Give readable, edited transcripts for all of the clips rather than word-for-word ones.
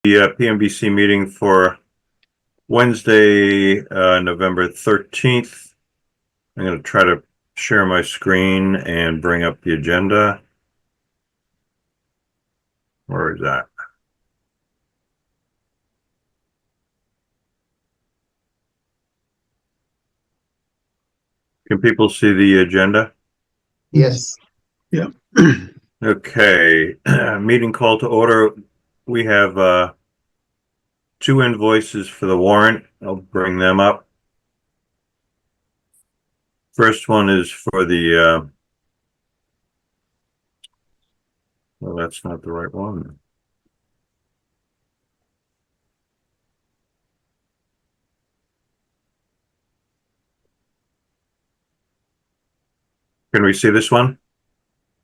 PMBC meeting for Wednesday, November 13th. I'm going to try to share my screen and bring up the agenda. Where is that? Can people see the agenda? Yes. Yeah. Okay. Meeting call to order. We have two invoices for the warrant. I'll bring them up. First one is for the well, that's not the right one. Can we see this one?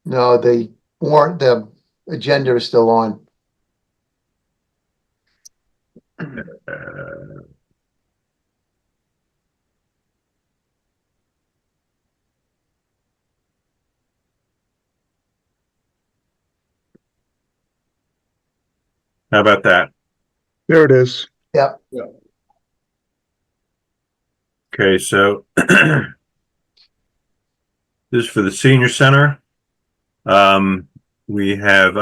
No, the warrant, the agenda is still on. How about that? There it is. Yep. Okay, so this is for the senior center. I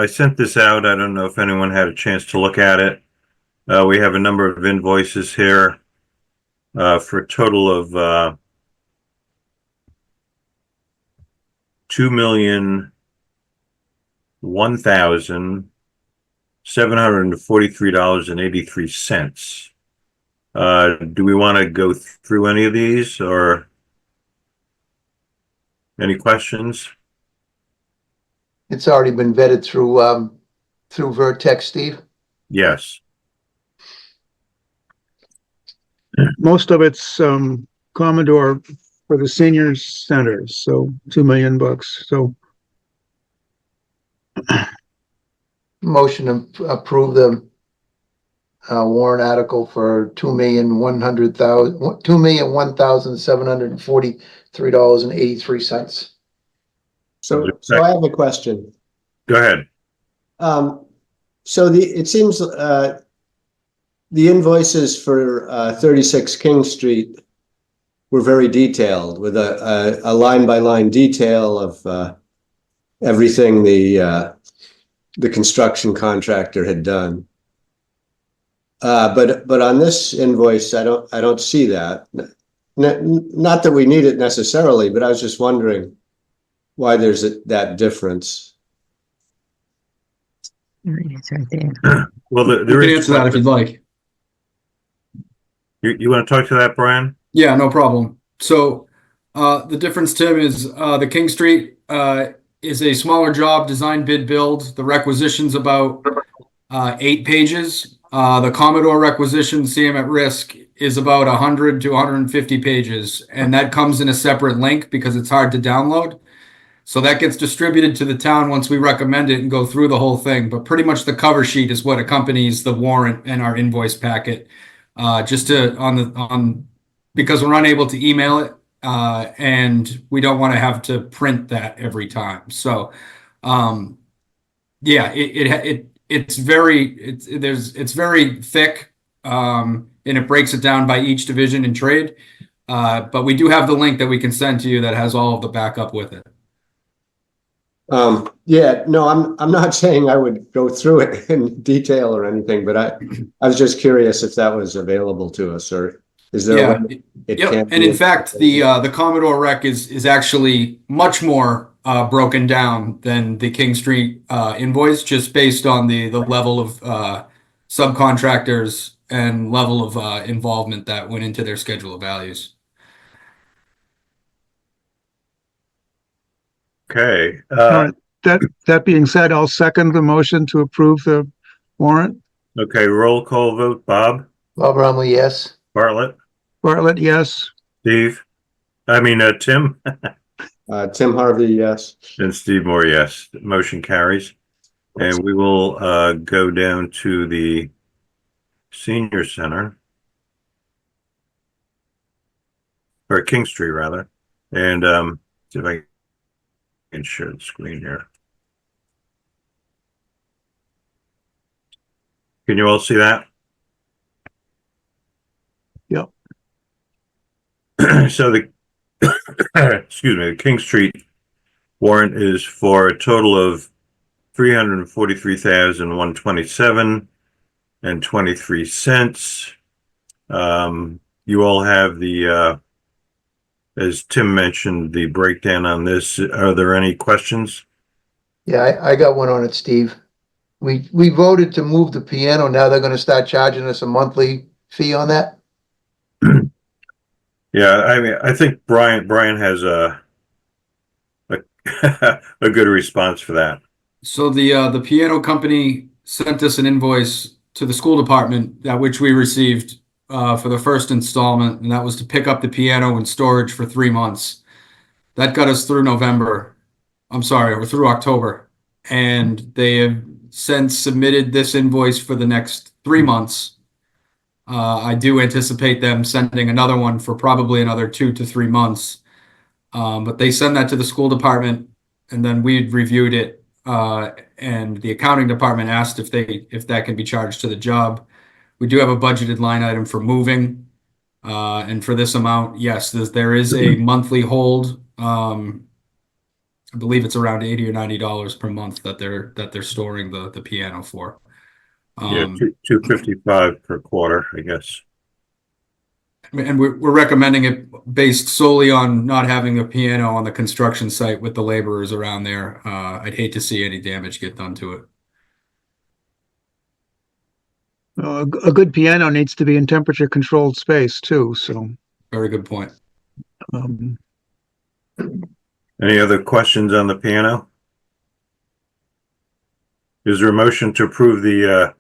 sent this out. I don't know if anyone had a chance to look at it. We have a number of invoices here for a total of $2,001,743.83. Do we want to go through any of these or any questions? It's already been vetted through Vertex, Steve. Yes. Most of it's Commodore for the senior centers, so $2 million. So Motion to approve the warrant article for $2,001,743.83. So I have a question. Go ahead. It seems the invoices for 36 King Street were very detailed, with a line-by-line detail of everything the construction contractor had done. But on this invoice, I don't see that. Not that we need it necessarily, but I was just wondering why there's that difference. It's right there. Well, You can answer that if you'd like. You want to talk to that, Brian? Yeah, no problem. So the difference, Tim, is the King Street is a smaller job, design, bid, build. The requisition's about 8 pages. The Commodore requisition, CM at risk, is about 100 to 150 pages. And that comes in a separate link because it's hard to download. So that gets distributed to the town once we recommend it and go through the whole thing. But pretty much the cover sheet is what accompanies the warrant and our invoice packet. Just to because we're unable to email it, and we don't want to have to print that every time. So, yeah, it's very thick, and it breaks it down by each division and trade. But we do have the link that we can send to you that has all of the backup with it. Yeah, no, I'm not saying I would go through it in detail or anything, but I was just curious if that was available to us, or is there a way it can't and in fact, the Commodore rec is actually much more broken down than the King Street invoice, just based on the level of subcontractors and level of involvement that went into their schedule of values. Okay. all right. That being said, I'll second the motion to approve the warrant. Okay, roll call vote. Bob? Bob Rumley, yes. Bartlett? Bartlett, yes. Steve? Tim? Tim Harvey, yes. And Steve Moore, yes. Motion carries. And we will go down to the senior center. Or King Street, rather. And see if I can share the screen here. Can you all see that? Yep. So the, excuse me, the King Street warrant is for a total of 343,127.23. You all have the, as Tim mentioned, the breakdown on this. Are there any questions? Yeah, I got one on it, Steve. We voted to move the piano. Now they're gonna start charging us a monthly fee on that? Yeah, I mean, I think Brian has a a good response for that. So the piano company sent us an invoice to the school department that which we received for the first installment, and that was to pick up the piano and storage for 3 months. That got us through November. I'm sorry, or through October, and they have since submitted this invoice for the next 3 months. I do anticipate them sending another one for probably another 2 to 3 months. But they send that to the school department, and then we reviewed it. And the accounting department asked if that can be charged to the job. We do have a budgeted line item for moving, and for this amount, yes, there is a monthly hold. I believe it's around $80 or $90 per month that they're storing the piano for. Yeah, 255 per quarter, I guess. And we're recommending it based solely on not having the piano on the construction site with the laborers around there. I'd hate to see any damage get done to it. A good piano needs to be in temperature controlled space too, so. Very good point. um, Any other questions on the piano? Is there a motion to approve the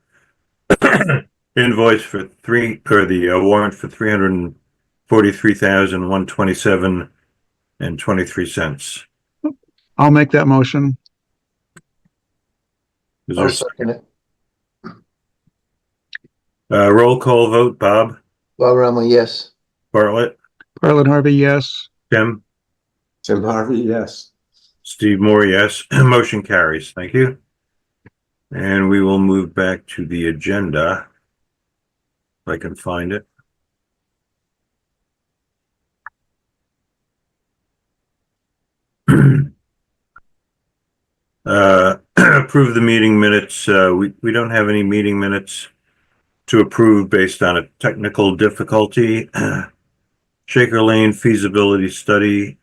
invoice for the warrant for 343,127.23? I'll make that motion. Is I'll there second it. a roll call vote? Bob, Bob Ramley, yes. Bartlett, Carlin Harvey, yes. Tim, Tim Harvey, yes. Steve Moore, yes. Motion carries. Thank you. And we will move back to the agenda. If I can find it. Approve the meeting minutes. We don't have any meeting minutes to approve based on a technical difficulty. Shaker Lane feasibility study.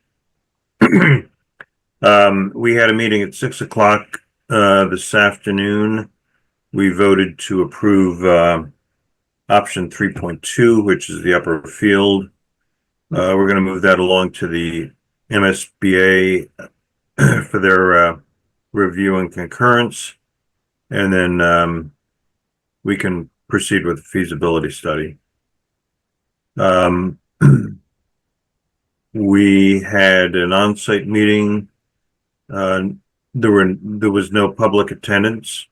We had a meeting at 6 o'clock this afternoon. We voted to approve option 3.2, which is the upper field. We're going to move that along to the MSBA for their review and concurrence, and then we can proceed with the feasibility study. We had an on-site meeting. There was no public attendance,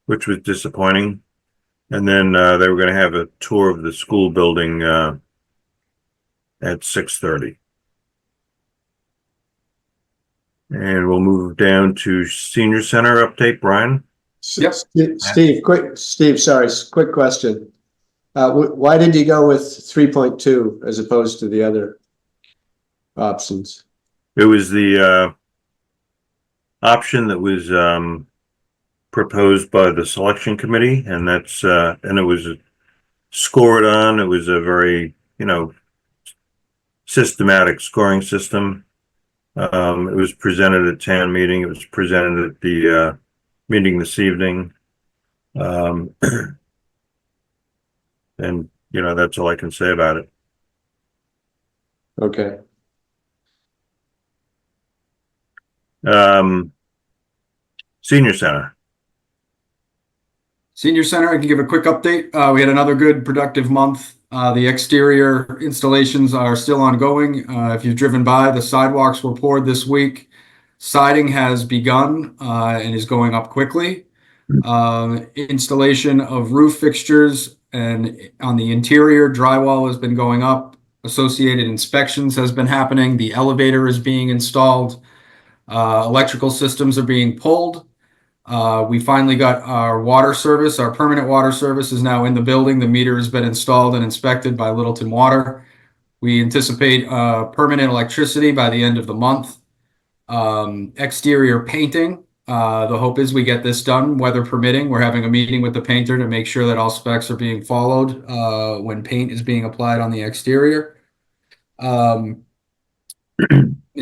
which was disappointing. And then they were going to have a tour of the school building at 6:30. And we'll move down to senior center update. Brian? Yep. Steve, sorry, quick question. Why did you go with 3.2 as opposed to the other options? It was the option that was proposed by the selection committee, and that's and it was scored on. It was a very, systematic scoring system. It was presented at town meeting. It was presented at the meeting this evening. And that's all I can say about it. Okay. Senior center. Senior Center, I can give a quick update. We had another good, productive month. The exterior installations are still ongoing. If you've driven by, the sidewalks were poured this week. Siding has begun and is going up quickly. Installation of roof fixtures and on the interior, drywall has been going up. Associated inspections has been happening. The elevator is being installed. Electrical systems are being pulled. We finally got our water service. Our permanent water service is now in the building. The meter has been installed and inspected by Littleton Water. We anticipate permanent electricity by the end of the month. Exterior painting. The hope is we get this done, weather permitting. We're having a meeting with the painter to make sure that all specs are being followed when paint is being applied on the exterior. Let's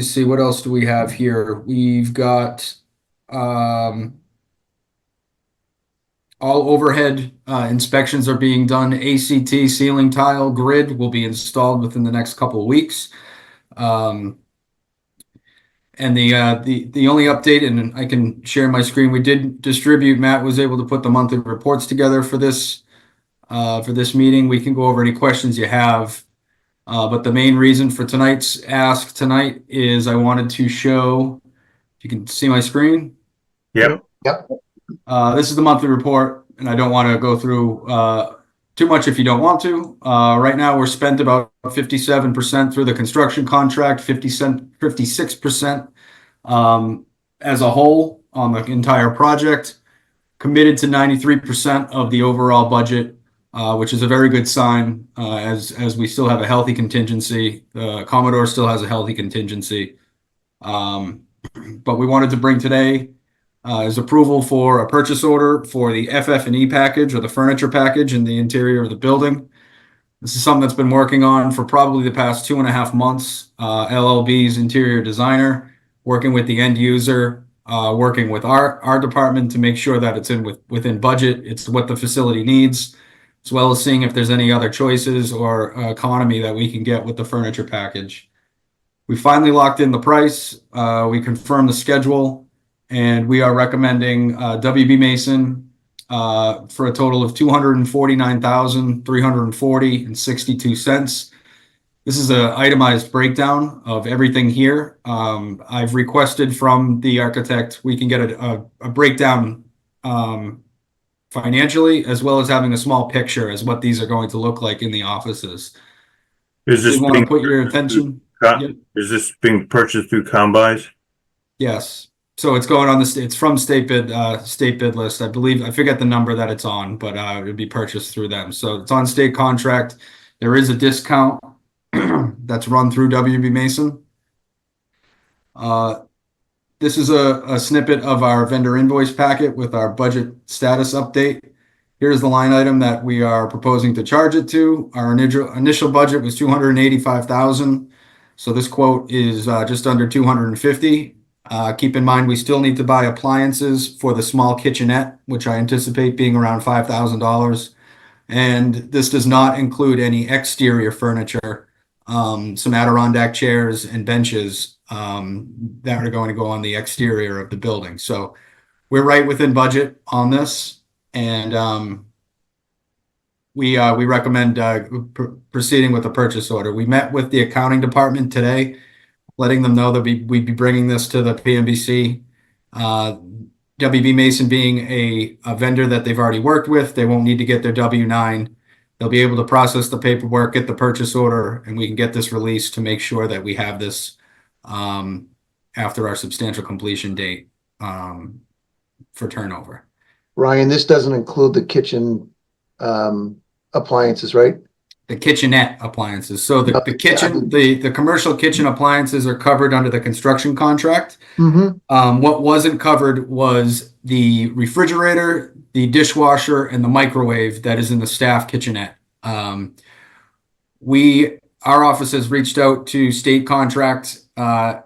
see, what else do we have here? We've got all overhead inspections are being done. ACT ceiling tile grid will be installed within the next couple of weeks. And the only update, and I can share my screen, we did distribute, Matt was able to put the monthly reports together for this meeting. We can go over any questions you have. But the main reason for tonight's ask tonight is I wanted to show, if you can see my screen. Yep. Yep. This is the monthly report, and I don't want to go through too much if you don't want to. Right now, we're spent about 57% through the construction contract, 56% as a whole on the entire project, committed to 93% of the overall budget, which is a very good sign as we still have a healthy contingency. Commodore still has a healthy contingency. But we wanted to bring today is approval for a purchase order for the FF&E package or the furniture package in the interior of the building. This is something that's been working on for probably the past 2.5 months. LLB's interior designer, working with the end user, working with our department to make sure that it's within budget. It's what the facility needs, as well as seeing if there's any other choices or economy that we can get with the furniture package. We finally locked in the price. We confirmed the schedule. And we are recommending WB Mason for a total of $249,340.62. This is an itemized breakdown of everything here. I've requested from the architect we can get a breakdown financially, as well as having a small picture as what these are going to look like in the offices. Is this You want to being put your attention? Yep. Is this being purchased through combis? Yes. So it's going on it's from state bid list. I believe, I forget the number that it's on, but it would be purchased through them. So it's on state contract. There is a discount that's run through WB Mason. This is a snippet of our vendor invoice packet with our budget status update. Here's the line item that we are proposing to charge it to. Our initial budget was $285,000. So this quote is just under $250,000. Keep in mind, we still need to buy appliances for the small kitchenette, which I anticipate being around $5,000. And this does not include any exterior furniture, some Adirondack chairs and benches that are going to go on the exterior of the building. So we're right within budget on this. And we recommend proceeding with the purchase order. We met with the accounting department today, letting them know that we'd be bringing this to the PMBC. WB Mason being a vendor that they've already worked with, they won't need to get their W-9. They'll be able to process the paperwork, get the purchase order, and we can get this released to make sure that we have this after our substantial completion date for turnover. Ryan, this doesn't include the kitchen appliances, right? The kitchenette appliances. So the kitchen, the commercial kitchen appliances are covered under the construction contract. Mm-hmm. What wasn't covered was the refrigerator, the dishwasher, and the microwave that is in the staff kitchenette. Our office has reached out to state contract FAC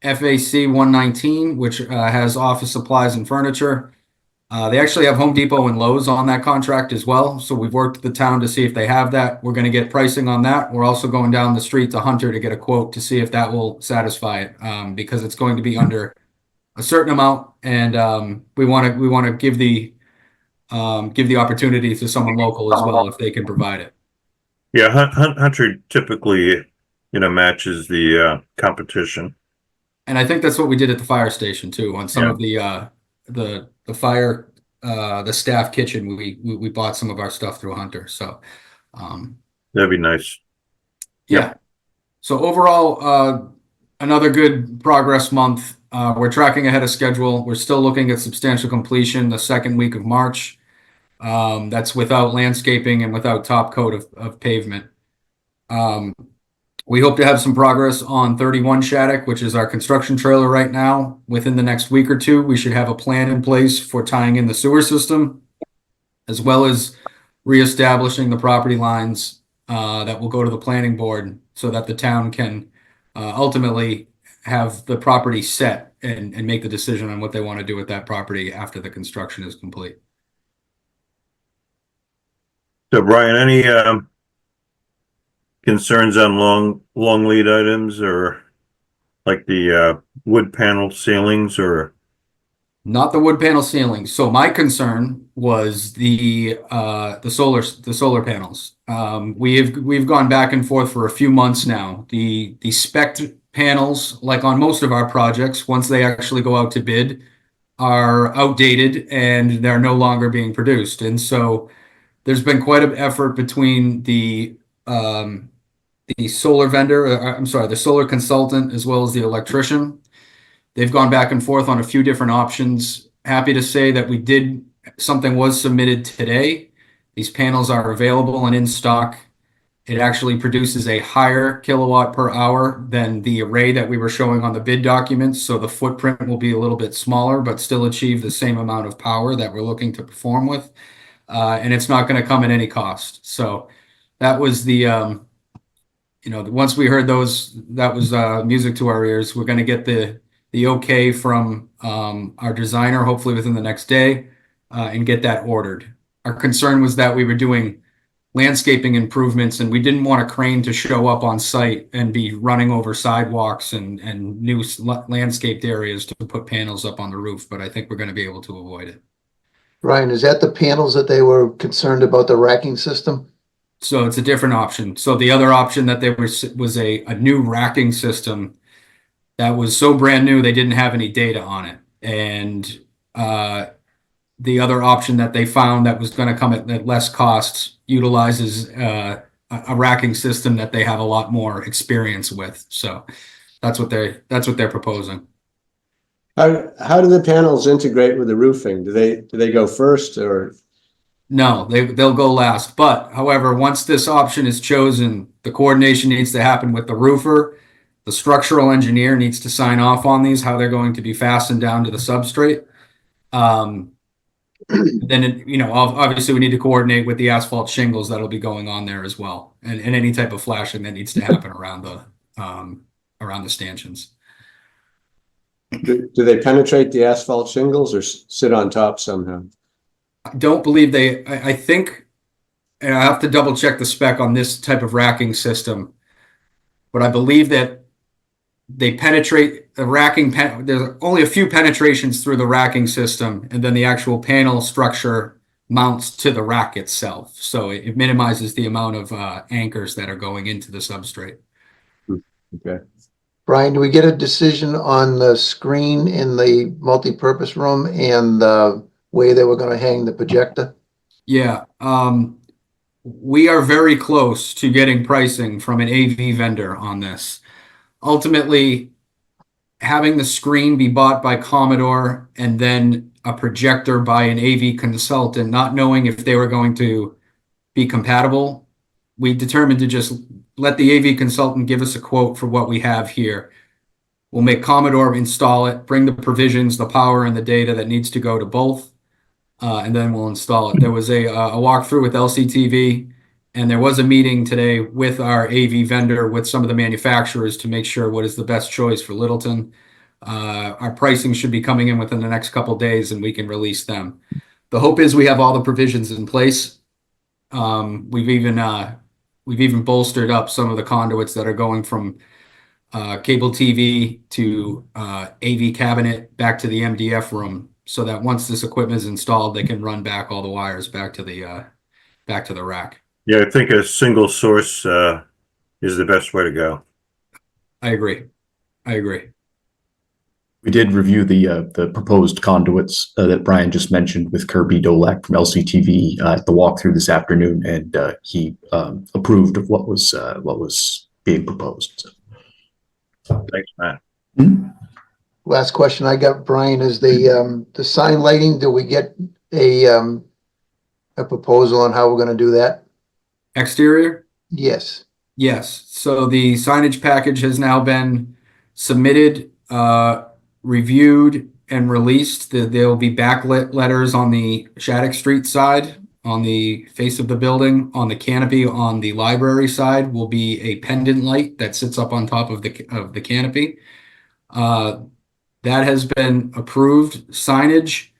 119, which has office supplies and furniture. They actually have Home Depot and Lowe's on that contract as well. So we've worked with the town to see if they have that. We're going to get pricing on that. We're also going down the street to Hunter to get a quote to see if that will satisfy it, because it's going to be under a certain amount, and we want to give the opportunity to someone local as well if they can provide it. Yeah, Hunter typically, matches the competition. And I think that's what we did at the fire station too. On some of the fire, the staff kitchen, we bought some of our stuff through Hunter. So that'd be nice. Yeah. So overall, another good progress month. We're tracking ahead of schedule. We're still looking at substantial completion the second week of March. That's without landscaping and without top coat of pavement. We hope to have some progress on 31 Shattuck, which is our construction trailer right now. Within the next week or two, we should have a plan in place for tying in the sewer system, as well as reestablishing the property lines that will go to the planning board so that the town can ultimately have the property set and make the decision on what they want to do with that property after the construction is complete. So Brian, any concerns on long lead items, or like the wood panel ceilings, or? Not the wood panel ceiling. So my concern was the solar panels. We've gone back and forth for a few months now. The spec panels, like on most of our projects, once they actually go out to bid, are outdated and they're no longer being produced. And so there's been quite an effort between the solar vendor, the solar consultant, as well as the electrician. They've gone back and forth on a few different options. Happy to say that something was submitted today. These panels are available and in stock. It actually produces a higher kilowatt per hour than the array that we were showing on the bid documents. So the footprint will be a little bit smaller, but still achieve the same amount of power that we're looking to perform with. And it's not going to come at any cost. So that was the, once we heard those, that was music to our ears. We're going to get the okay from our designer, hopefully within the next day, and get that ordered. Our concern was that we were doing landscaping improvements and we didn't want a crane to show up on site and be running over sidewalks and new landscaped areas to put panels up on the roof, but I think we're going to be able to avoid it. Ryan, is that the panels that they were concerned about, the racking system? So it's a different option. So the other option that was a new racking system that was so brand new they didn't have any data on it. And the other option that they found that was going to come at less cost utilizes a racking system that they have a lot more experience with. So that's what they're proposing. How do the panels integrate with the roofing? Do they go first, or? No, they'll go last. But however, once this option is chosen, the coordination needs to happen with the roofer. The structural engineer needs to sign off on these, how they're going to be fastened down to the substrate. Then, obviously we need to coordinate with the asphalt shingles that'll be going on there as well. And any type of flashing that needs to happen around the stanchions. Do they penetrate the asphalt shingles or sit on top somehow? I don't believe I think, and I have to double check the spec on this type of racking system, but I believe that they penetrate the racking. There's only a few penetrations through the racking system, and then the actual panel structure mounts to the rack itself. So it minimizes the amount of anchors that are going into the substrate. Okay. Brian, do we get a decision on the screen in the multi-purpose room and the way they were going to hang the projector? Yeah. We are very close to getting pricing from an AV vendor on this. Ultimately, having the screen be bought by Commodore and then a projector by an AV consultant, not knowing if they were going to be compatible, we determined to just let the AV consultant give us a quote for what we have here. We'll make Commodore install it, bring the provisions, the power, and the data that needs to go to both, and then we'll install it. There was a walkthrough with LCTV, and there was a meeting today with our AV vendor, with some of the manufacturers, to make sure what is the best choice for Littleton. Our pricing should be coming in within the next couple of days, and we can release them. The hope is we have all the provisions in place. We've even bolstered up some of the conduits that are going from cable TV to AV cabinet back to the MDF room, so that once this equipment is installed, they can run back all the wires back to the rack. Yeah, I think a single source is the best way to go. I agree. We did review the proposed conduits that Brian just mentioned with Kirby Dolak from LCTV at the walkthrough this afternoon, and he approved of what was being proposed. Thanks, Matt. Mm-hmm. last question I got, Brian, is the sign lighting, do we get a proposal on how we're gonna do that? Exterior? Yes. Yes. So the signage package has now been submitted, reviewed, and released. There will be backlit letters on the Shattuck Street side, on the face of the building. On the canopy on the library side will be a pendant light that sits up on top of the canopy. That has been approved. Signage,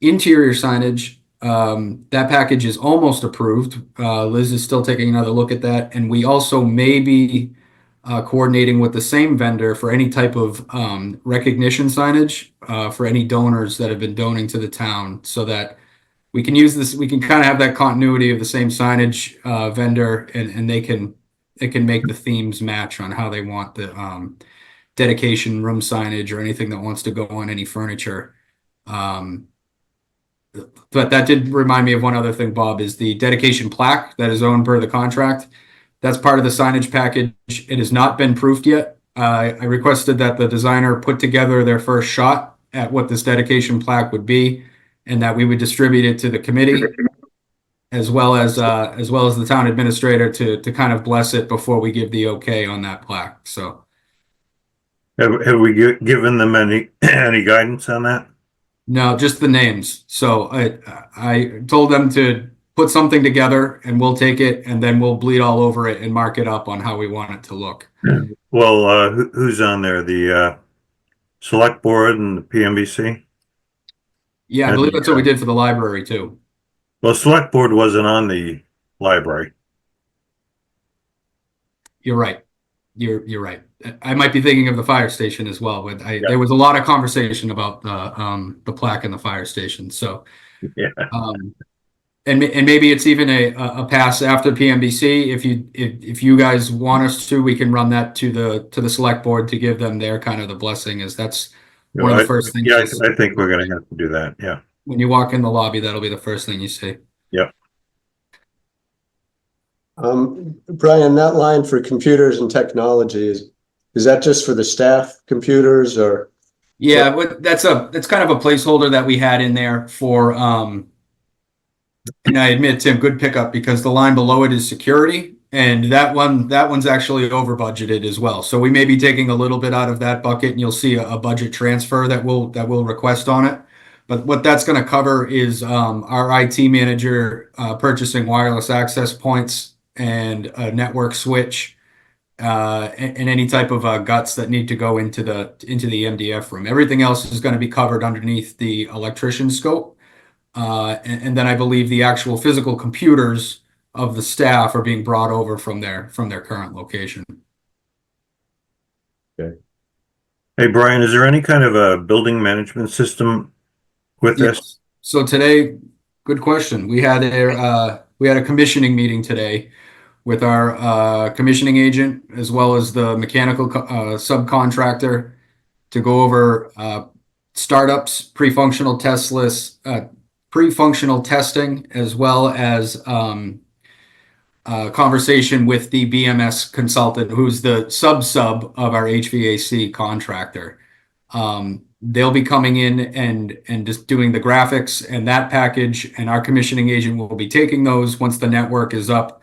interior signage, that package is almost approved. Liz is still taking another look at that, and we also may be coordinating with the same vendor for any type of recognition signage for any donors that have been donating to the town, so that we can use this. We can kind of have that continuity of the same signage vendor, and they can make the themes match on how they want the dedication room signage or anything that wants to go on any furniture. But that did remind me of one other thing, Bob, is the dedication plaque that is owned per the contract. That's part of the signage package. It has not been proofed yet. I requested that the designer put together their first shot at what this dedication plaque would be, and that we would distribute it to the committee, as well as the town administrator to kind of bless it before we give the okay on that plaque. So. Have we given them any guidance on that? No, just the names. So I told them to put something together, and we'll take it, and then we'll bleed all over it and mark it up on how we want it to look. Well, who's on there? The select board and the PMBC? Yeah, I believe that's what we did for the library too. Well, select board wasn't on the library. You're right. You're right. I might be thinking of the fire station as well, but there was a lot of conversation about the plaque in the fire station. So, Yeah. And maybe it's even a pass after PMBC. If you guys want us to, we can run that to the select board to give them their kind of the blessing. Is that's one of the first things. Yeah, I think we're going to have to do that. Yeah. When you walk in the lobby, that'll be the first thing you see. Yep. Brian, that line for computers and technology is that just for the staff computers or? Yeah, but that's kind of a placeholder that we had in there for, and I admit, Tim, good pickup, because the line below it is security, and that one's actually over budgeted as well. So we may be taking a little bit out of that bucket, and you'll see a budget transfer that we'll request on it. But what that's going to cover is our IT manager purchasing wireless access points and a network switch, and any type of guts that need to go into the MDF room. Everything else is going to be covered underneath the electrician scope. And then I believe the actual physical computers of the staff are being brought over from their current location. Okay. Hey, Brian, is there any kind of a building management system with this? Yes. So today, good question. We had a commissioning meeting today with our commissioning agent, as well as the mechanical subcontractor, to go over startups, pre-functional test lists, pre-functional testing, as well as conversation with the BMS consultant, who's the sub of our HVAC contractor. They'll be coming in and just doing the graphics and that package, and our commissioning agent will be taking those once the network is up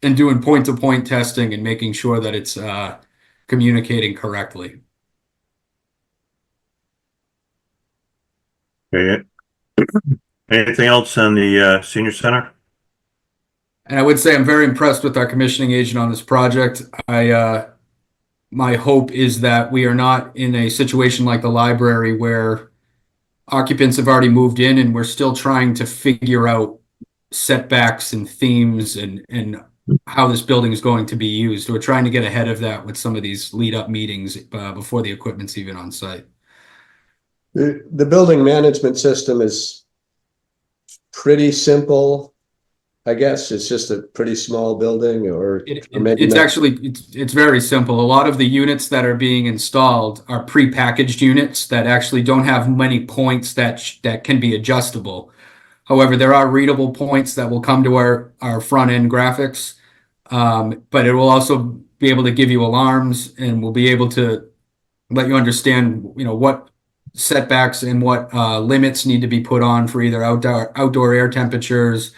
and doing point-to-point testing and making sure that it's communicating correctly. Okay. Anything else on the senior center? And I would say I'm very impressed with our commissioning agent on this project. My hope is that we are not in a situation like the library where occupants have already moved in and we're still trying to figure out setbacks and themes and how this building is going to be used. We're trying to get ahead of that with some of these lead-up meetings before the equipment's even on site. The building management system is pretty simple, I guess. It's just a pretty small building, or maybe it's not. actually it's very simple. A lot of the units that are being installed are pre-packaged units that actually don't have many points that can be adjustable. However, there are readable points that will come to our front end graphics, but it will also be able to give you alarms, and we'll be able to let you understand, what setbacks and what limits need to be put on for either outdoor air temperatures,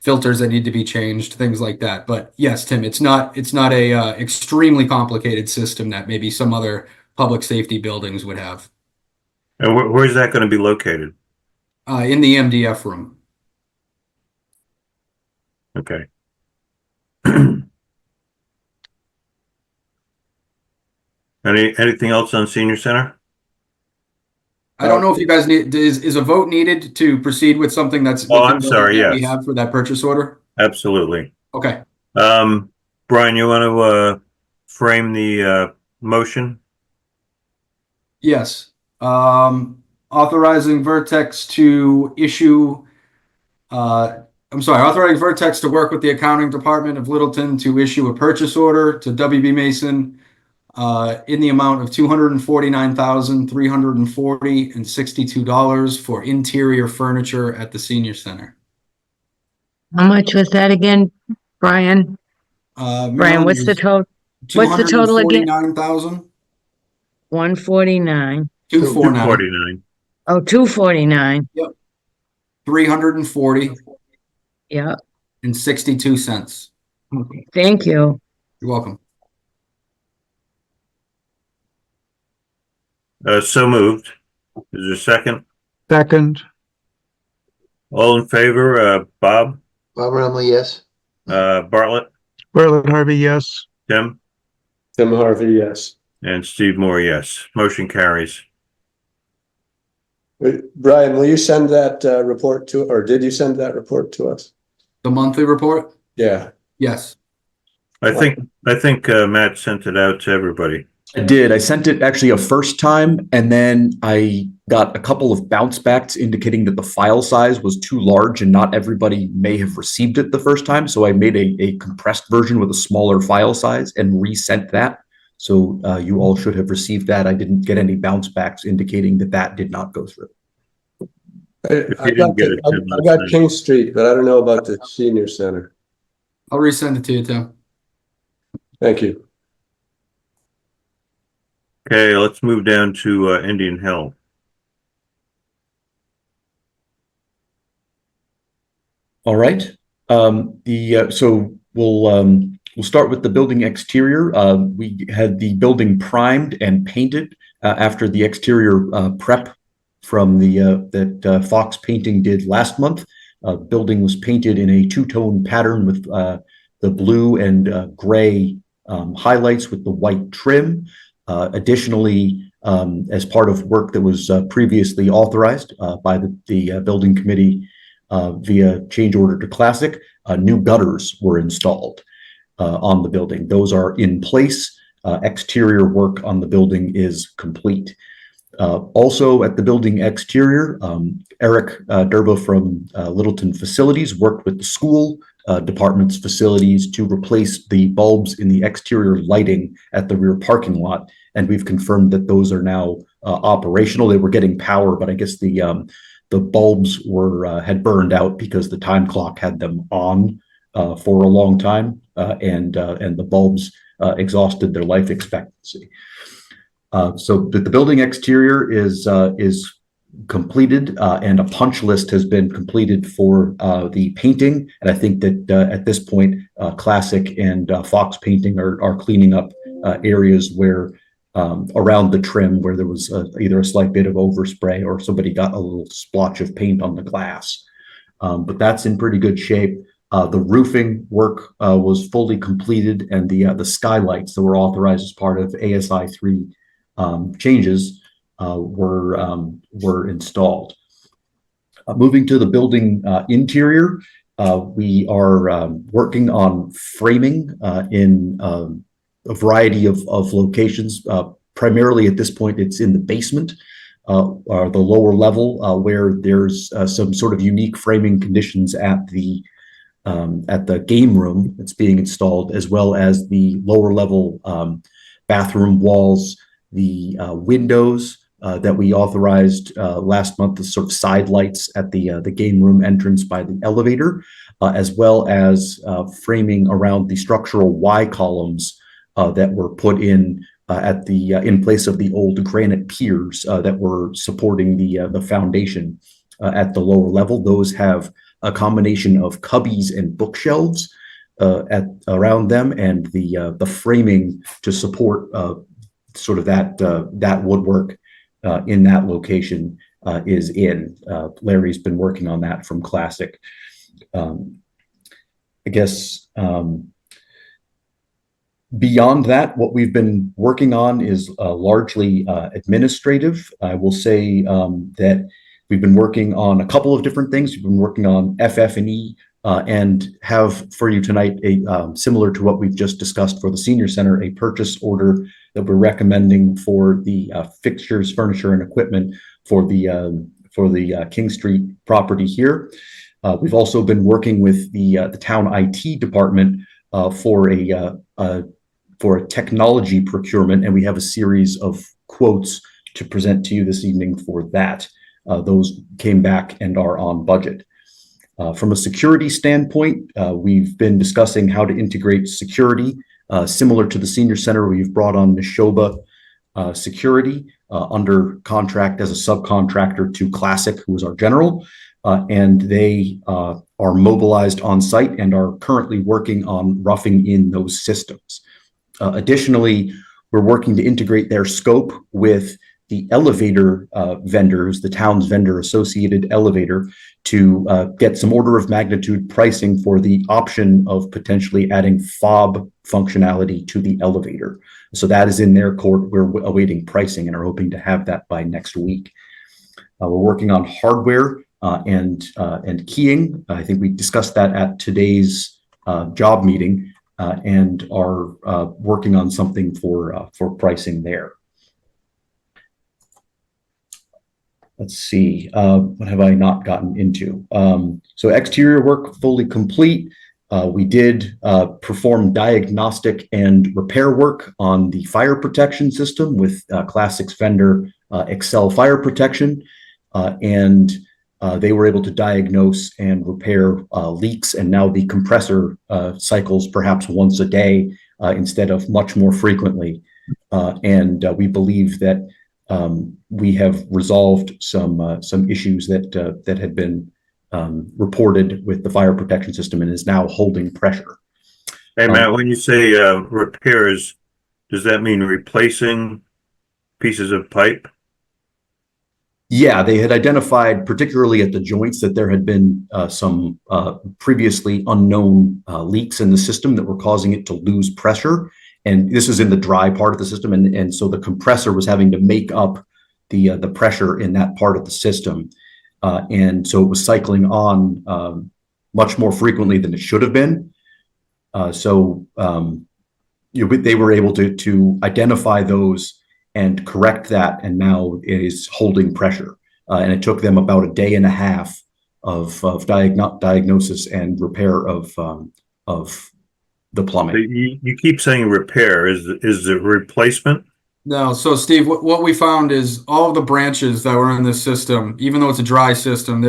filters that need to be changed, things like that. But yes, Tim, it's not a extremely complicated system that maybe some other public safety buildings would have. And where's that going to be located? In the MDF room. Okay. Anything else on senior center? I don't know if you guys need, is a vote needed to proceed with something that's Oh, within I'm the sorry, limit we yes. have for that purchase order? Absolutely. Okay. Brian, you want to frame the motion? Yes. Authorizing Vertex to issue, authorizing Vertex to work with the accounting department of Littleton to issue a purchase order to WB Mason in the amount of $249,340.62 for interior furniture at the senior center. How much was that again, Brian? Brian, what's the total? What's the total again? 249,000. 149. 249. 249. Oh, 249. 340 Yeah. and 62 cents. Okay. Thank you. You're welcome. So moved. Is there a second? Second, All in favor? Bob, Bob Remley, yes. Bartlett, Bartlett Harvey, yes. Tim, Tim Harvey, yes. and Steve Moore, yes. Motion carries. Brian, will you send that report to, or did you send that report to us? The monthly report? Yeah. Yes. I think Matt sent it out to everybody. I did. I sent it actually a first time, and then I got a couple of bounce backs indicating that the file size was too large and not everybody may have received it the first time. So I made a compressed version with a smaller file size and resent that. So you all should have received that. I didn't get any bounce backs indicating that that did not go through. I got King Street, but I don't know about the senior center. I'll resend it to you, Tim. Thank you. Okay, let's move down to Indian Hill. All right. So we'll start with the building exterior. We had the building primed and painted after the exterior prep from the that Fox Painting did last month. Building was painted in a two-tone pattern with the blue and gray highlights with the white trim. Additionally, as part of work that was previously authorized by the building committee via change order to Classic, new gutters were installed on the building. Those are in place. Exterior work on the building is complete. Also at the building exterior, Eric Durba from Littleton Facilities worked with the school department's facilities to replace the bulbs in the exterior lighting at the rear parking lot. And we've confirmed that those are now operational. They were getting power, but I guess the bulbs were had burned out because the time clock had them on for a long time, and the bulbs exhausted their life expectancy. So the building exterior is completed, and a punch list has been completed for the painting. And I think that at this point, Classic and Fox Painting are cleaning up areas where around the trim where there was either a slight bit of overspray or somebody got a little splotch of paint on the glass. But that's in pretty good shape. The roofing work was fully completed, and the skylights that were authorized as part of ASI 3 changes were installed. Moving to the building interior, we are working on framing in a variety of locations. Primarily at this point, it's in the basement, or the lower level, where there's some sort of unique framing conditions at the game room that's being installed, as well as the lower level bathroom walls, the windows that we authorized last month, the sort of side lights at the game room entrance by the elevator, as well as framing around the structural Y columns that were put in at the in place of the old granite piers that were supporting the foundation at the lower level. Those have a combination of cubbies and bookshelves at around them, and the framing to support sort of that woodwork in that location is in. Larry's been working on that from Classic. I guess beyond that, what we've been working on is largely administrative. I will say that we've been working on a couple of different things. We've been working on FF&E and have for you tonight a similar to what we've just discussed for the senior center, a purchase order that we're recommending for the fixtures, furniture, and equipment for the King Street property here. We've also been working with the town IT department for a technology procurement, and we have a series of quotes to present to you this evening for that. Those came back and are on budget. From a security standpoint, we've been discussing how to integrate security. Similar to the senior center, we've brought on Neshoba Security under contract as a subcontractor to Classic, who is our general, and they are mobilized on site and are currently working on roughing in those systems. Additionally, we're working to integrate their scope with the elevator vendors, the town's vendor associated elevator, to get some order of magnitude pricing for the option of potentially adding fob functionality to the elevator. So that is in their court. We're awaiting pricing and are hoping to have that by next week. We're working on hardware and keying. I think we discussed that at today's job meeting and are working on something for pricing there. Let's see, what have I not gotten into? So exterior work fully complete. We did perform diagnostic and repair work on the fire protection system with Classic's vendor Excel Fire Protection, and they were able to diagnose and repair leaks, and now the compressor cycles perhaps once a day instead of much more frequently. And we believe that we have resolved some issues that had been reported with the fire protection system and is now holding pressure. Hey, Matt, when you say repairs, does that mean replacing pieces of pipe? Yeah, they had identified, particularly at the joints, that there had been some previously unknown leaks in the system that were causing it to lose pressure. And this is in the dry part of the system. And so the compressor was having to make up the pressure in that part of the system. And so it was cycling on much more frequently than it should have been. They were able to identify those and correct that. And now it is holding pressure. And it took them about a day and a half of diagnosis and repair of the plumbing. You keep saying repair. Is it replacement? No, so Steve, what we found is all of the branches that were in this system, even though it's a dry system,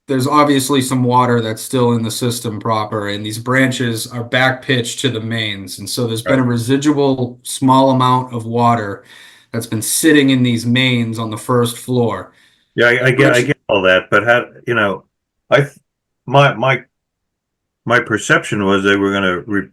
there's obviously some water that's still in the system proper, and these branches are back pitched to the mains, and so there's been a residual small amount of water that's been sitting in these mains on the first floor. Yeah, I get all that, but how, my perception was they were going to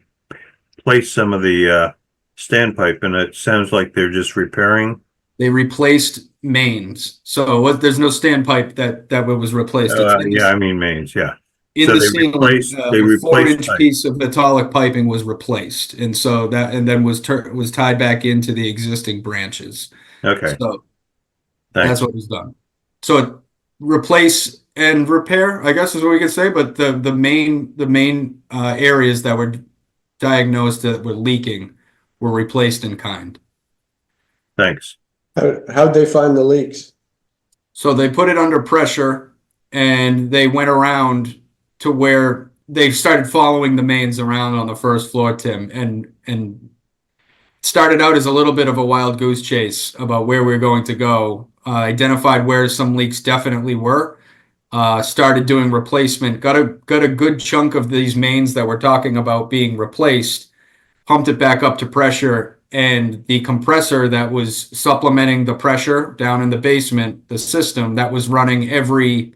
replace some of the standpipe, and it sounds like they're just repairing. They replaced mains, so there's no standpipe that was replaced. Yeah, I mean mains. Yeah, in so the they ceiling, replaced. They replaced 4-inch piece of metallic piping was replaced, and so then was tied back into the existing branches. Okay, So thanks. that's what was done. So replace and repair, I guess, is what we could say. But the main areas that were diagnosed that were leaking were replaced in kind. Thanks. How'd they find the leaks? So they put it under pressure, and they went around to where they started following the mains around on the first floor, Tim, and started out as a little bit of a wild goose chase about where we were going to go. Identified where some leaks definitely were. Started doing replacement. Got a good chunk of these mains that we're talking about being replaced. Pumped it back up to pressure, and the compressor that was supplementing the pressure down in the basement, the system that was running every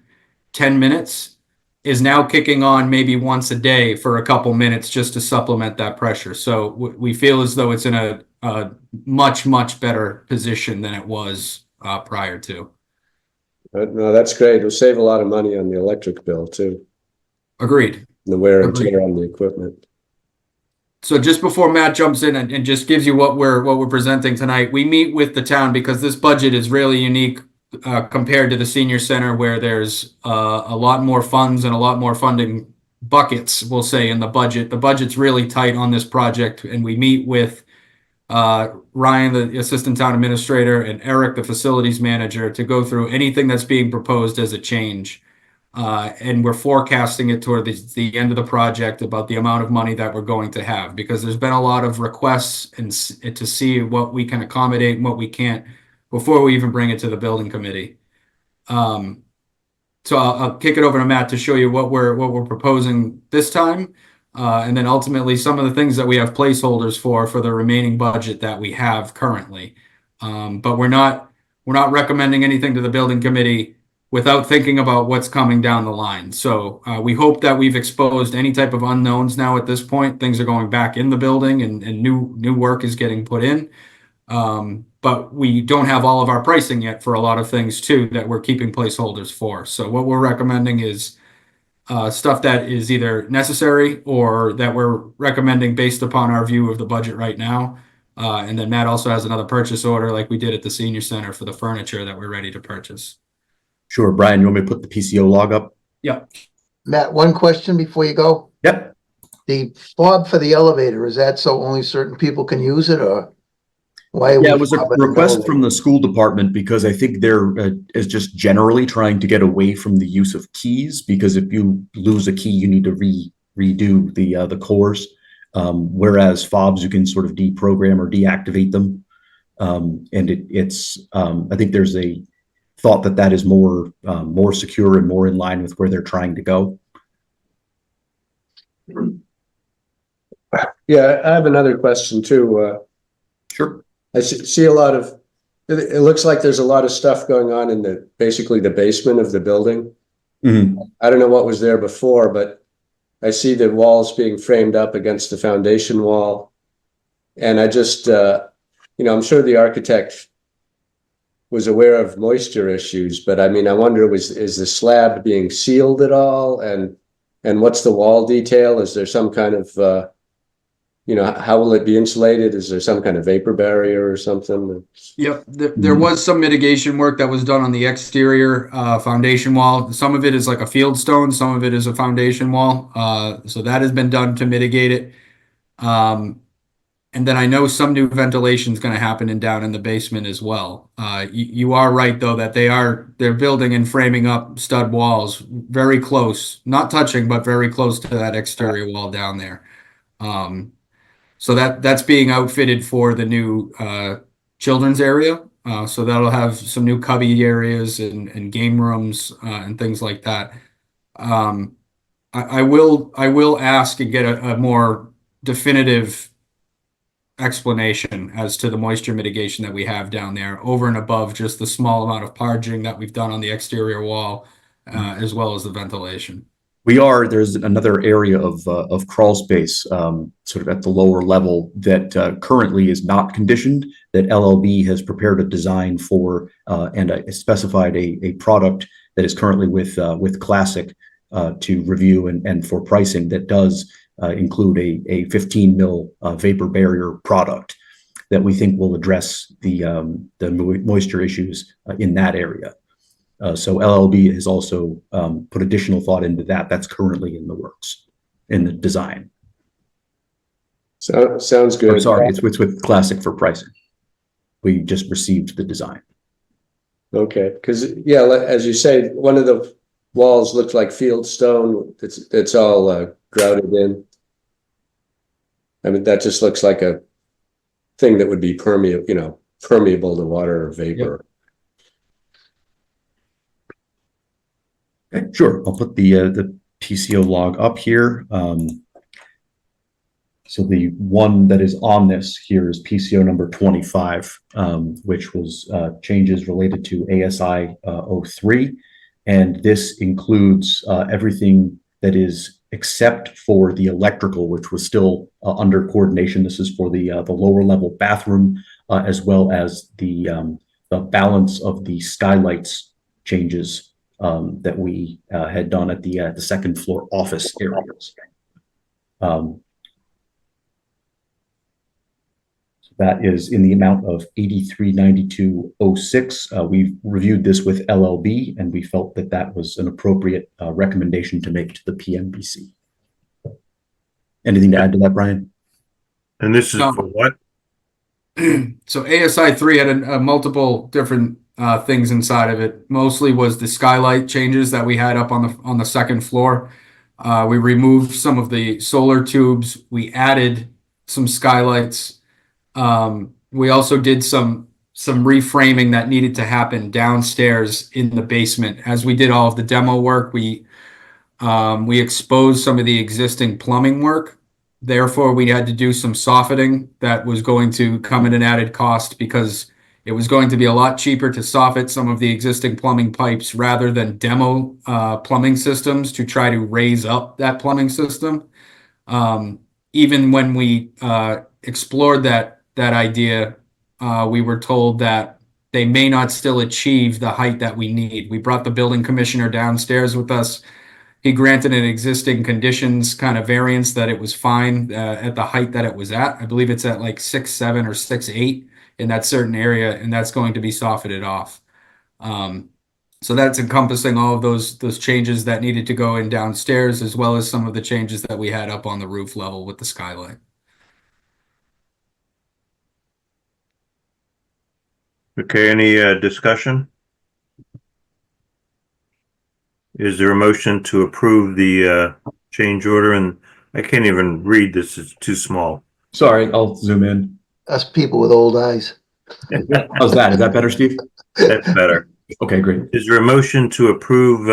10 minutes is now kicking on maybe once a day for a couple minutes just to supplement that pressure. So we feel as though it's in a much, much better position than it was prior to. No, that's great. It'll save a lot of money on the electric bill too, Agreed. the wear and Agreed. tear on the equipment. So just before Matt jumps in and just gives you what we're presenting tonight, we meet with the town because this budget is really unique compared to the senior center, where there's a lot more funds and a lot more funding buckets, we'll say, in the budget. The budget's really tight on this project, and we meet with Ryan, the assistant town administrator, and Eric, the facilities manager, to go through anything that's being proposed as a change. And we're forecasting it toward the end of the project about the amount of money that we're going to have, because there's been a lot of requests and to see what we can accommodate and what we can't before we even bring it to the building committee. So I'll kick it over to Matt to show you what we're proposing this time, and then ultimately some of the things that we have placeholders for the remaining budget that we have currently. But we're not recommending anything to the building committee without thinking about what's coming down the line. So we hope that we've exposed any type of unknowns now at this point. Things are going back in the building, and new work is getting put in. But we don't have all of our pricing yet for a lot of things too that we're keeping placeholders for. So what we're recommending is stuff that is either necessary or that we're recommending based upon our view of the budget right now. And then Matt also has another purchase order like we did at the senior center for the furniture that we're ready to purchase. Sure. Brian, you want me to put the PCO log up? Yep. Matt, one question before you go. Yep. The fob for the elevator, is that so only certain people can use it, or why? Yeah, it was a request from the school department because I think they're is just generally trying to get away from the use of keys, because if you lose a key, you need to redo the cores. Whereas fobs, you can sort of deprogram or deactivate them. And it's I think there's a thought that is more secure and more in line with where they're trying to go. Yeah, I have another question too. Sure. I see a lot of, it looks like there's a lot of stuff going on in basically the basement of the building. Mm-hmm. I don't know what was there before, but I see the walls being framed up against the foundation wall. And I just, I'm sure the architect was aware of moisture issues, but I mean, I wonder, is the slab being sealed at all? And what's the wall detail? Is there some kind of, how will it be insulated? Is there some kind of vapor barrier or something? Yep, there was some mitigation work that was done on the exterior foundation wall. Some of it is like a field stone, some of it is a foundation wall. So that has been done to mitigate it. And then I know some new ventilation is going to happen down in the basement as well. You are right though that they're building and framing up stud walls very close, not touching, but very close to that exterior wall down there. So that's being outfitted for the new children's area. So that'll have some new cubby areas and game rooms and things like that. I will ask and get a more definitive explanation as to the moisture mitigation that we have down there over and above just the small amount of parging that we've done on the exterior wall, as well as the ventilation. There's another area of crawl space sort of at the lower level that currently is not conditioned, that LLB has prepared a design for and specified a product that is currently with Classic to review and for pricing that does include a 15 mil vapor barrier product that we think will address the moisture issues in that area. So LLB has also put additional thought into that. That's currently in the works, in the design. So sounds good. I'm sorry, it's with Classic for pricing. We just received the design. Okay, because yeah, as you say, one of the walls looks like field stone. It's all grouted in. I mean, that just looks like a thing that would be permeable to water or vapor. Yep. Okay, sure. I'll put the PCO log up here. So the one that is on this here is PCO number 25, which was changes related to ASI 03. And this includes everything that is except for the electrical, which was still under coordination. This is for the lower level bathroom, as well as the balance of the skylights changes that we had done at the second floor office areas. That is in the amount of $8392.06. We've reviewed this with LLB, and we felt that that was an appropriate recommendation to make to the PMBC. Anything to add to that, Brian? And this is No. for what? So ASI 3 had a multiple different things inside of it. Mostly was the skylight changes that we had up on the second floor. We removed some of the solar tubes. We added some skylights. We also did some reframing that needed to happen downstairs in the basement. As we did all of the demo work, we exposed some of the existing plumbing work. Therefore, we had to do some softening that was going to come at an added cost, because it was going to be a lot cheaper to soffit some of the existing plumbing pipes rather than demo plumbing systems to try to raise up that plumbing system. Even when we explored that idea, we were told that they may not still achieve the height that we need. We brought the building commissioner downstairs with us. He granted an existing conditions kind of variance that it was fine at the height that it was at. I believe it's at like 6'7" or 6'8" in that certain area, and that's going to be softened off. So that's encompassing all of those changes that needed to go in downstairs, as well as some of the changes that we had up on the roof level with the skylight. Okay, any discussion? Is there a motion to approve the change order? And I can't even read this, it's too small. Sorry, I'll zoom in. Us people with old eyes. How's that? Is that better, Steve? That's better. Okay, great. Is there a motion to approve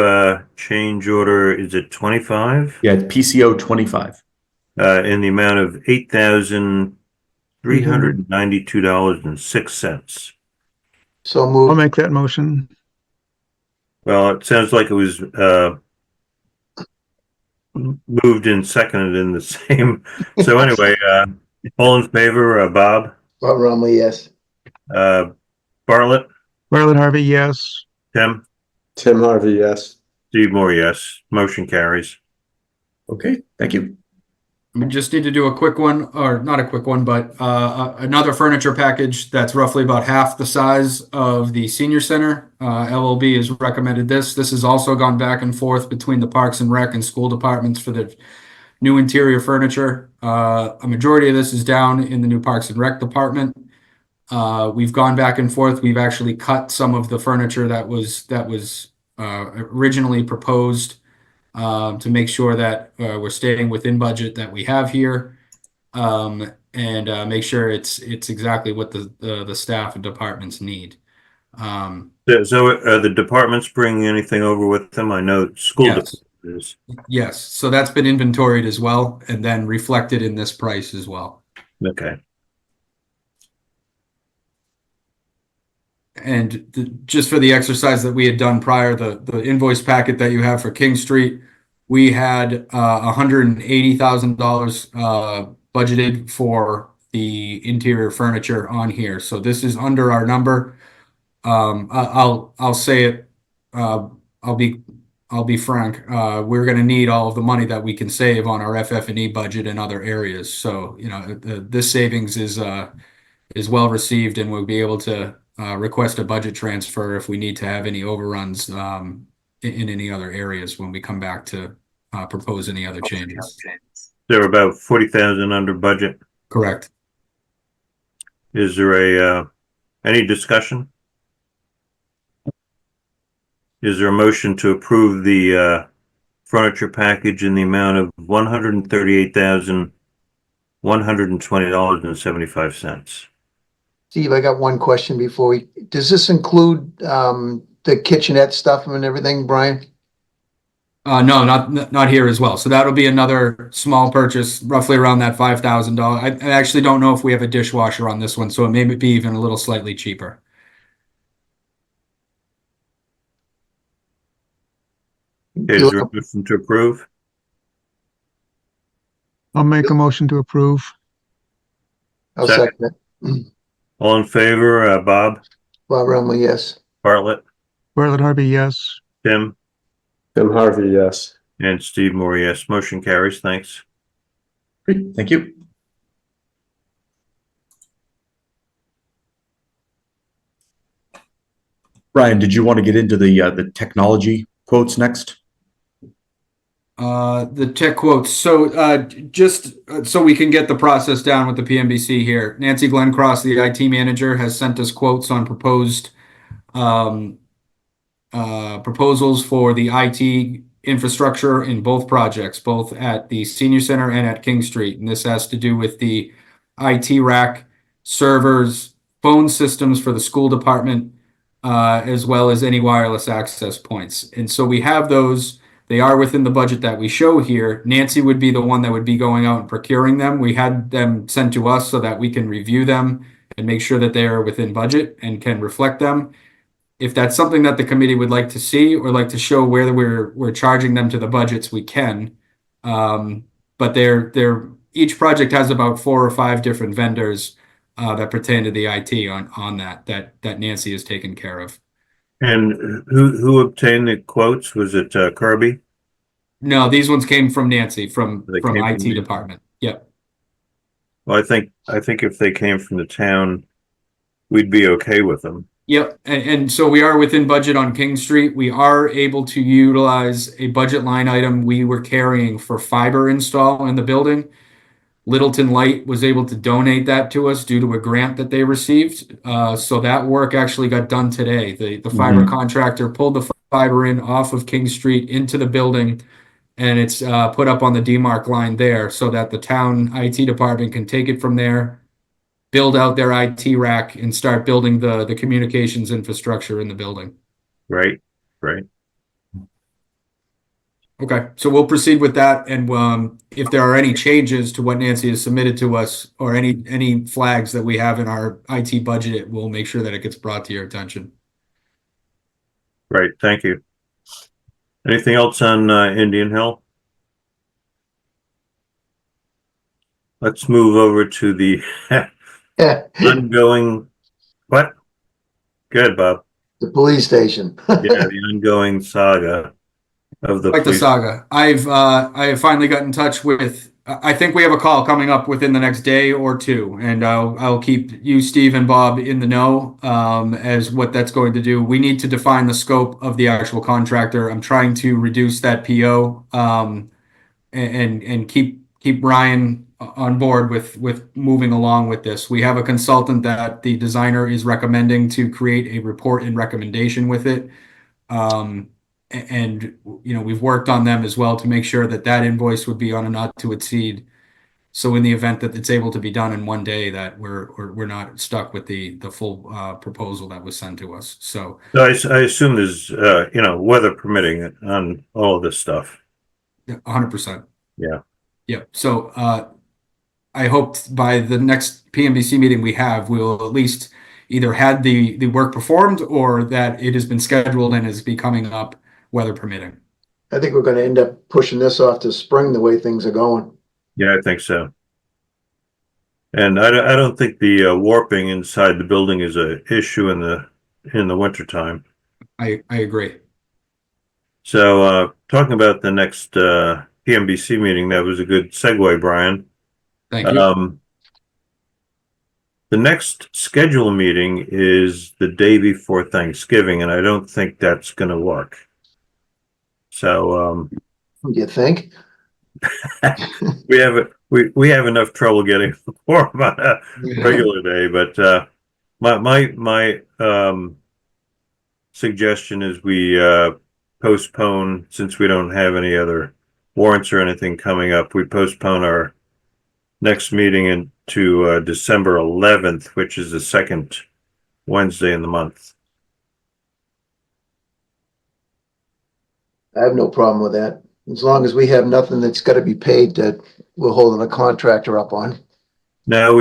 change order, is it 25? Yeah, it's PCO 25. In the amount of $8,392.06. So I'll moved. make that motion. Well, it sounds like it was moved and seconded in the same. So anyway, all in favor, Bob? Bob Rumley, yes. Bartlett? Bartlett Harvey, yes. Tim? Tim Harvey, yes. Steve Moore, yes. Motion carries. Okay, thank you. We just need to do a quick one, or not a quick one, but another furniture package that's roughly about half the size of the senior center. LLB has recommended this. This has also gone back and forth between the Parks and Rec and school departments for the new interior furniture. A majority of this is down in the new Parks and Rec department. We've gone back and forth. We've actually cut some of the furniture that was originally proposed, to make sure that we're staying within budget that we have here, and make sure it's exactly what the staff and departments need. So are the departments bringing anything over with them? I know school Yes. departments. Yes, so that's been inventoried as well, and then reflected in this price as well. Okay. And just for the exercise that we had done prior, the invoice packet that you have for King Street, we had $180,000 budgeted for the interior furniture on here. So this is under our number. I'll say it. I'll be frank. We're going to need all of the money that we can save on our FF&E budget and other areas. So this savings is well received, and we'll be able to request a budget transfer if we need to have any overruns in any other areas when we come back to propose any other changes. They're about 40,000 under budget. Correct. Is there any discussion? Is there a motion to approve the furniture package in the amount of $138,120.75? Steve, I got one question before does this include the kitchenette stuff and everything, Brian? No, not here as well. So that'll be another small purchase, roughly around that $5,000. I actually don't know if we have a dishwasher on this one, so it may be even a little slightly cheaper. Okay, is there a motion to approve? I'll make a motion to approve. I'll second it. All in favor, Bob, Bob Rumley, yes. Bartlett, Bartlett Harvey, yes. Tim, Tim Harvey, yes. and Steve Moore, yes. Motion carries. Thanks. Great, thank you. Brian, did you want to get into the technology quotes next? The tech quotes. So just so we can get the process down with the PMBC here, Nancy Glencross, the IT manager, has sent us quotes on proposals for the IT infrastructure in both projects, both at the senior center and at King Street. And this has to do with the IT rack, servers, phone systems for the school department, as well as any wireless access points. And so we have those. They are within the budget that we show here. Nancy would be the one that would be going out and procuring them. We had them sent to us so that we can review them and make sure that they are within budget and can reflect them. If that's something that the committee would like to see or like to show where we're charging them to the budgets, we can. But they're each project has about 4 or 5 different vendors that pertain to the IT on that Nancy has taken care of. And who obtained the quotes? Was it Kirby? No, these ones came from Nancy from They came from IT you. department. Yep. Well, I think if they came from the town, we'd be okay with them. Yep. And so we are within budget on King Street. We are able to utilize a budget line item we were carrying for fiber install in the building. Littleton Light was able to donate that to us due to a grant that they received. So that work actually got done today. The fiber contractor pulled the fiber in off of King Street into the building, and it's put up on the DMARC line there so that the town IT department can take it from there, build out their IT rack, and start building the communications infrastructure in the building. Right, right. Okay, so we'll proceed with that, and if there are any changes to what Nancy has submitted to us or any flags that we have in our IT budget, we'll make sure that it gets brought to your attention. Right, thank you. Anything else on Indian Hill? Let's move over to the ongoing, what? Good, Bob. The police station. Yeah, the ongoing saga of the Quite the police. saga. I have finally got in touch with. I think we have a call coming up within the next day or two, and I'll keep you, Steve, and Bob in the know as what that's going to do. We need to define the scope of the actual contractor. I'm trying to reduce that PO and keep Brian on board with moving along with this. We have a consultant that the designer is recommending to create a report and recommendation with it. And we've worked on them as well to make sure that invoice would be on a not to exceed. So in the event that it's able to be done in one day, that we're not stuck with the full proposal that was sent to us. So I assume there's weather permitting on all of this stuff. 100%. Yeah. Yeah. So I hope by the next PMBC meeting we'll at least either had the work performed or that it has been scheduled and is be coming up, weather permitting. I think we're going to end up pushing this off to spring the way things are going. Yeah, I think so. And I don't think the warping inside the building is an issue in the wintertime. I agree. So talking about the next PMBC meeting, that was a good segue, Brian. Thank you. The next scheduled meeting is the day before Thanksgiving, and I don't think that's going to work. So You think? we have enough trouble getting a quorum on a regular day, but my suggestion is we postpone, since we don't have any other warrants or anything coming up, we postpone our next meeting into December 11th, which is the second Wednesday in the month. I have no problem with that. As long as we have nothing that's gotta be paid that we're holding a contractor up on. Now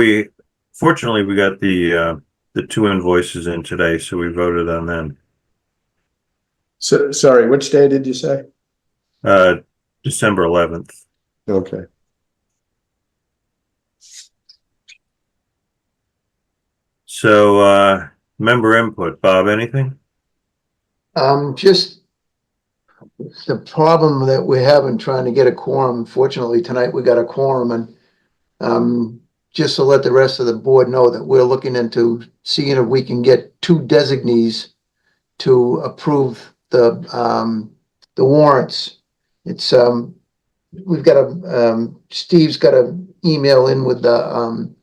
fortunately, we got the two invoices in today, so we voted on them. So, sorry, which day did you say? December 11th. Okay. So, member input, Bob, anything? Just the problem that we're having trying to get a quorum. Fortunately, tonight we got a quorum, and just to let the rest of the board know that we're looking into seeing if we can get two designees to approve the warrants. It's we've got Steve's got a email in with the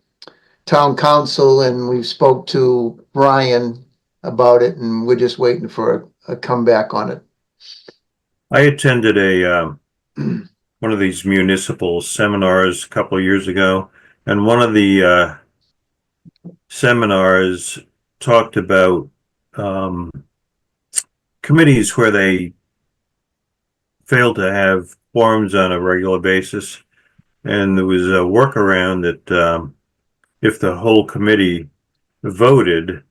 town council, and we spoke to Brian about it, and we're just waiting for a comeback on it. I attended one of these municipal seminars a couple of years ago, and one of the seminars talked about committees where they fail to have quorums on a regular basis, and there was a workaround that if the whole committee voted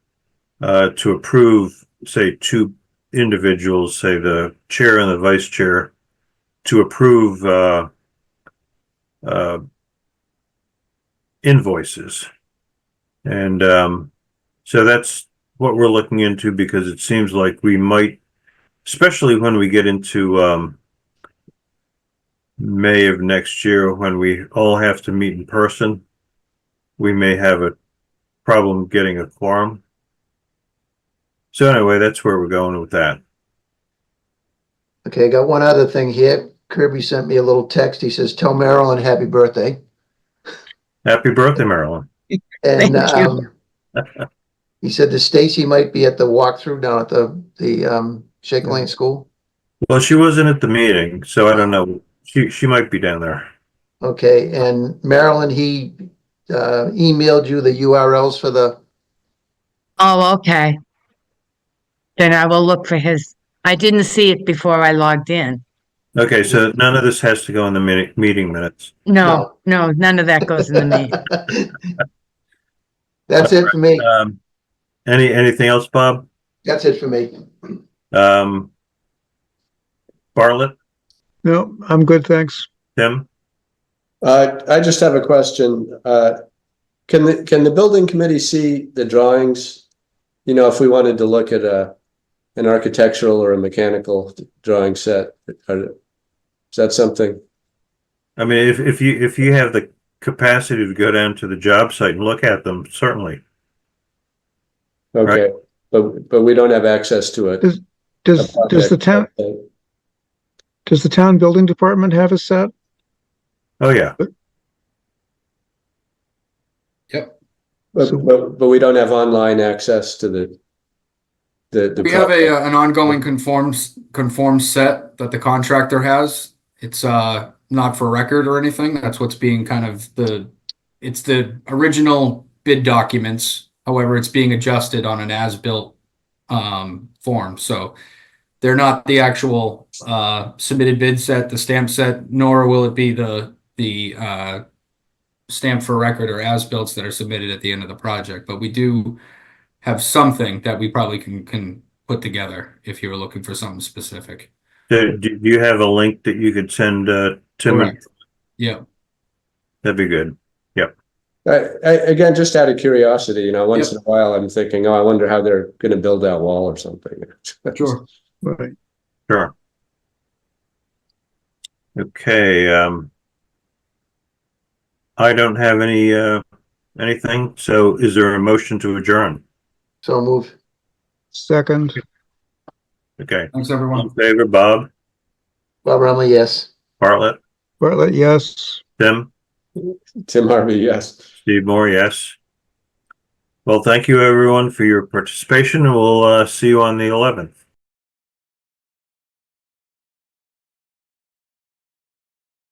to approve, say, two individuals, say the chair and the vice chair, to approve invoices. And so that's what we're looking into, because it seems like we might, especially when we get into May of next year, when we all have to meet in person, we may have a problem getting a quorum. So anyway, that's where we're going with that. Okay, I got one other thing here. Kirby sent me a little text. He says, "Tell Marilyn happy birthday." Happy birthday, Marilyn. And Thank you. he said that Stacy might be at the walkthrough down at the Shake Lane School. Well, she wasn't at the meeting, so I don't know. She might be down there. Okay, and Marilyn, he emailed you the URLs for the. Oh, okay. Then I will look for his. I didn't see it before I logged in. Okay, so none of this has to go in the meeting minutes. No, none of that goes in the meeting. That's it for me. Anything else, Bob? That's it for me. Bartlett, No, I'm good, thanks. Tim? I just have a question. Can the building committee see the drawings? You know, if we wanted to look at an architectural or a mechanical drawing set, is that something? I mean, if you have the capacity to go down to the job site and look at them, certainly. Okay, but we don't have access to it. Does the town building department have a set? Oh, yeah. Yep. But we don't have online access to the We have an ongoing conforms set that the contractor has. It's not for record or anything. That's what's being kind of it's the original bid documents. However, it's being adjusted on an as-built form. So they're not the actual submitted bid set, the stamp set, nor will it be the stamp for record or as-builts that are submitted at the end of the project. But we do have something that we probably can put together if you were looking for something specific. Do you have a link that you could send Tim? Correct. Yeah. That'd be good. Yep. Again, just out of curiosity, once in a while I'm thinking, I wonder how they're going to build that wall or something. Sure. Right. Sure. Okay. I don't have anything. So is there a motion to adjourn? So move. Second, Okay. Thanks, All everyone. in favor, Bob? Bob Rumley, yes. Bartlett? Bartlett, yes. Tim? Tim Harvey, yes. Steve Moore, yes. Well, thank you everyone for your participation, and we'll see you on the 11th.